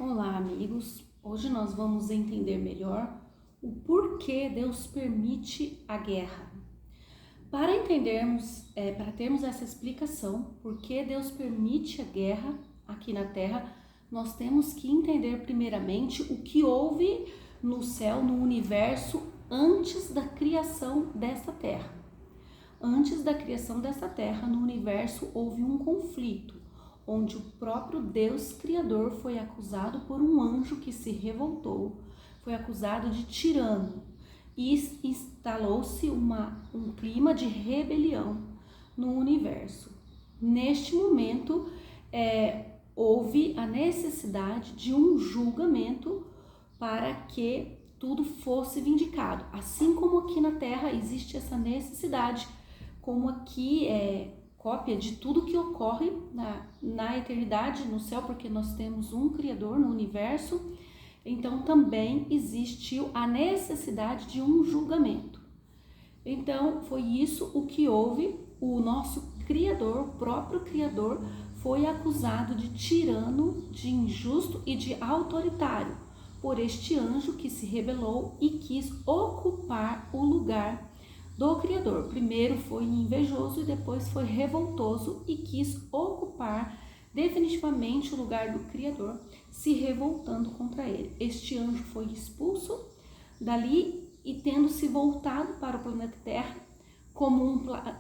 Olá, amigos. Hoje nós vamos entender melhor o porquê Deus permite a guerra. Para entendermos, para termos essa explicação, por que Deus permite a guerra aqui na Terra, nós temos que entender primeiramente o que houve no céu, no universo, antes da criação desta Terra. Antes da criação desta Terra, no universo, houve um conflito, onde o próprio Deus Criador foi acusado por um anjo que se revoltou, foi acusado de tirano, e instalou-se um clima de rebelião no universo. Neste momento, houve a necessidade de um julgamento para que tudo fosse vindicado. Assim como aqui na Terra existe essa necessidade, como aqui cópia de tudo que ocorre na eternidade, no céu, porque nós temos um Criador no universo, então também existiu a necessidade de um julgamento. Então foi isso o que houve. O nosso Criador, o próprio Criador, foi acusado de tirano, de injusto e de autoritário por este anjo que se rebelou e quis ocupar o lugar do Criador. Primeiro foi invejoso e depois foi revoltoso e quis ocupar definitivamente o lugar do Criador, se revoltando contra ele. Este anjo foi expulso dali e, tendo se voltado para o planeta Terra como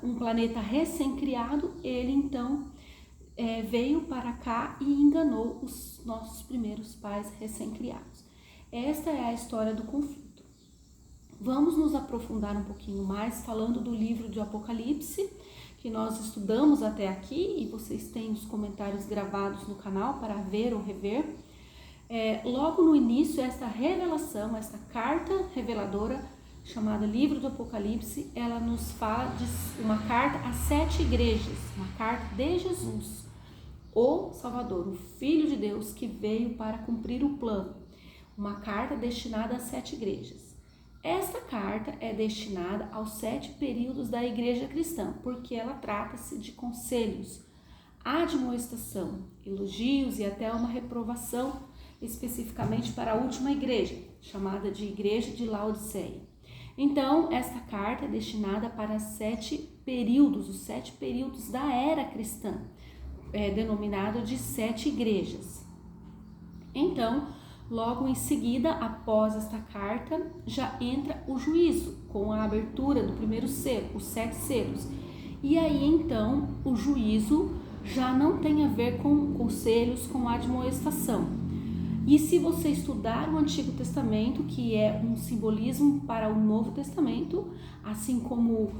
um planeta recém-criado, ele então veio para cá e enganou os nossos primeiros pais recém-criados. Esta é a história do conflito. Vamos nos aprofundar um pouquinho mais falando do livro de Apocalipse, que nós estudamos até aqui, e vocês têm os comentários gravados no canal para ver ou rever. Logo no início, esta revelação, esta carta reveladora, chamada Livro do Apocalipse, ela nos fala de uma carta às 7 igrejas, uma carta de Jesus, o Salvador, o Filho de Deus que veio para cumprir o plano, uma carta destinada às 7 igrejas. Esta carta é destinada aos 7 períodos da igreja cristã, porque ela trata-se de conselhos, admoestação, elogios e até uma reprovação, especificamente para a última igreja, chamada de Igreja de Laodiceia. Então, esta carta é destinada para 7 períodos, os 7 períodos da era cristã, denominado de 7 igrejas. Então, logo em seguida, após esta carta, já entra o juízo, com a abertura do primeiro selo, os 7 selos. E aí, então, o juízo já não tem a ver com conselhos, com admoestação. E se você estudar o Antigo Testamento, que é um simbolismo para o Novo Testamento, assim como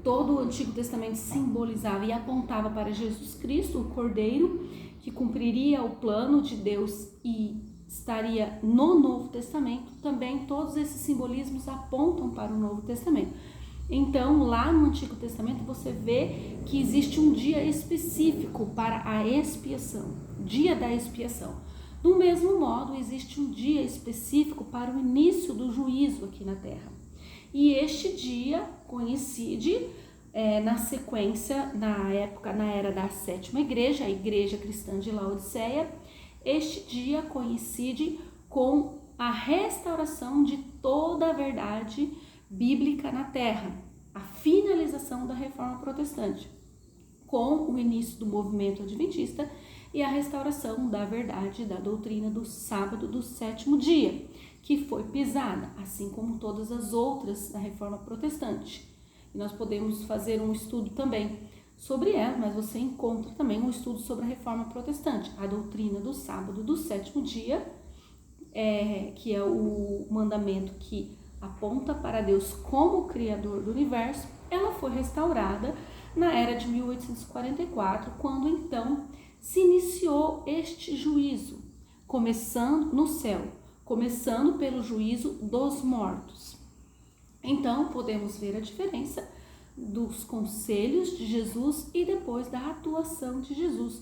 todo o Antigo Testamento simbolizava e apontava para Jesus Cristo, o Cordeiro, que cumpriria o plano de Deus e estaria no Novo Testamento, também todos esses simbolismos apontam para o Novo Testamento. Então, lá no Antigo Testamento, você vê que existe um dia específico para a expiação, dia da expiação. Do mesmo modo, existe um dia específico para o início do juízo aqui na Terra. E este dia coincide na sequência, na era da 7ª igreja, a Igreja Cristã de Laodiceia. Este dia coincide com a restauração de toda a verdade bíblica na Terra, a finalização da Reforma Protestante, com o início do movimento adventista e a restauração da verdade da doutrina do sábado do 7º dia, que foi pisada, assim como todas as outras da Reforma Protestante. E nós podemos fazer um estudo também sobre ela, mas você encontra também um estudo sobre a Reforma Protestante, a doutrina do sábado do 7º dia, que é o mandamento que aponta para Deus como Criador do universo. Ela foi restaurada na era de 1844, quando então se iniciou este juízo, começando no céu, começando pelo juízo dos mortos. Então, podemos ver a diferença dos conselhos de Jesus e depois da atuação de Jesus,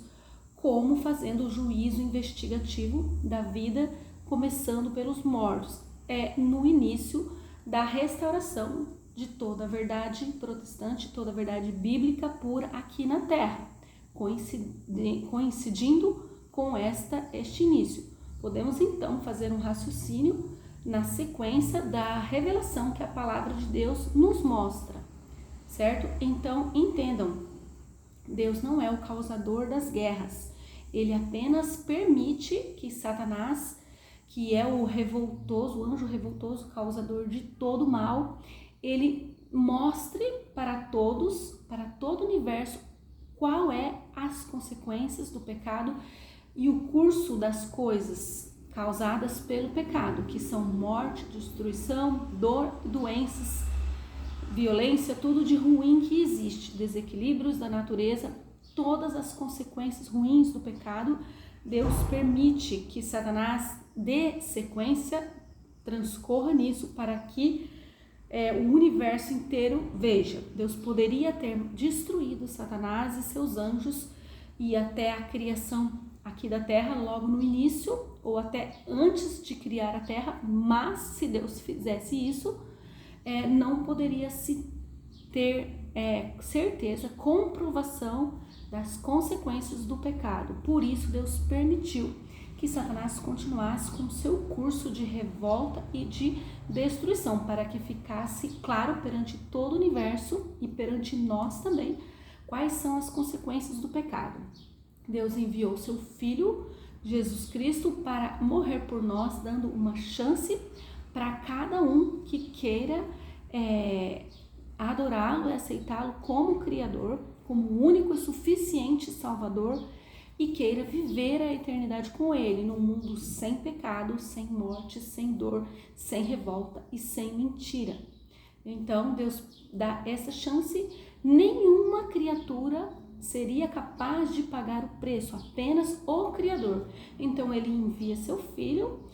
como fazendo o juízo investigativo da vida, começando pelos mortos, no início da restauração de toda a verdade protestante, toda a verdade bíblica pura aqui na Terra, coincidindo com este início. podemos então fazer um raciocínio na sequência da revelação que a palavra de Deus nos mostra, certo? Então, entendam, Deus não é o causador das guerras, ele apenas permite que Satanás, que é o revoltoso, o anjo revoltoso, causador de todo mal, ele mostre para todos, para todo o universo, qual é as consequências do pecado e o curso das coisas causadas pelo pecado, que são morte, destruição, dor, doenças, violência, tudo de ruim que existe, desequilíbrios da natureza, todas as consequências ruins do pecado. Deus permite que Satanás dê sequência, transcorra nisso para que o universo inteiro veja. Deus poderia ter destruído Satanás e seus anjos e até a criação aqui da terra, logo no início, ou até antes de criar a terra, mas se Deus fizesse isso, não poderia se ter certeza, comprovação das consequências do pecado. Por isso Deus permitiu que Satanás continuasse com seu curso de revolta e de destruição, para que ficasse claro perante todo o universo e perante nós também quais são as consequências do pecado. Deus enviou seu Filho, Jesus Cristo, para morrer por nós, dando uma chance para cada um que queira adorá-lo e aceitá-lo como Criador, como único e suficiente Salvador, e queira viver a eternidade com Ele, num mundo sem pecado, sem morte, sem dor, sem revolta e sem mentira. Então, Deus dá essa chance. Nenhuma criatura seria capaz de pagar o preço, apenas o Criador. Então, Ele envia seu Filho,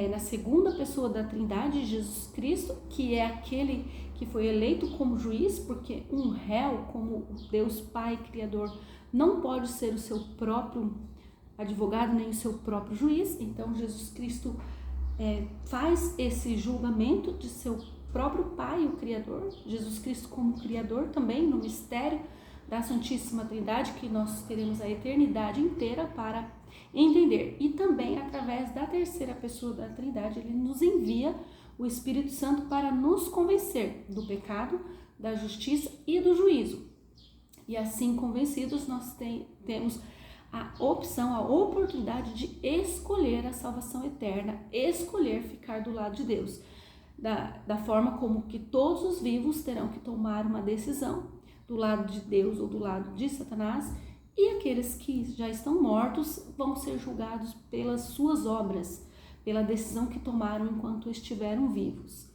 na segunda pessoa da Trindade, Jesus Cristo, que é aquele que foi eleito como juiz, porque um réu, como Deus Pai Criador, não pode ser o seu próprio advogado, nem o seu próprio juiz. Então, Jesus Cristo faz esse julgamento de seu próprio Pai, o Criador. Jesus Cristo como Criador também, no mistério da Santíssima Trindade, que nós teremos a eternidade inteira para entender. E também, através da terceira pessoa da Trindade, Ele nos envia o Espírito Santo para nos convencer do pecado, da justiça e do juízo. E assim convencidos, nós temos a opção, a oportunidade de escolher a salvação eterna, escolher ficar do lado de Deus, da forma como que todos os vivos terão que tomar uma decisão do lado de Deus ou do lado de Satanás, e aqueles que já estão mortos vão ser julgados pelas suas obras, pela decisão que tomaram enquanto estiveram vivos.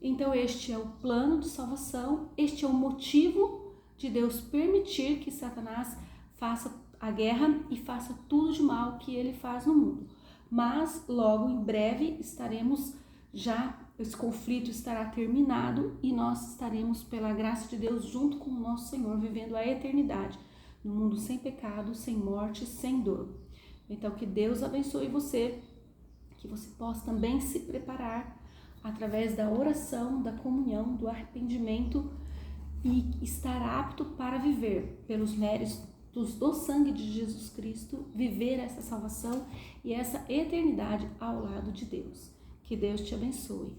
Então este é o plano de salvação, este é o motivo de Deus permitir que Satanás faça a guerra e faça tudo de mal que ele faz no mundo. Mas logo em breve esse conflito estará terminado e nós estaremos, pela graça de Deus, junto com o nosso Senhor, vivendo a eternidade, no mundo sem pecado, sem morte, sem dor. Então que Deus abençoe você, que você possa também se preparar através da oração, da comunhão, do arrependimento e estar apto para viver pelos méritos do sangue de Jesus Cristo, viver essa salvação e essa eternidade ao lado de Deus. Que Deus te abençoe.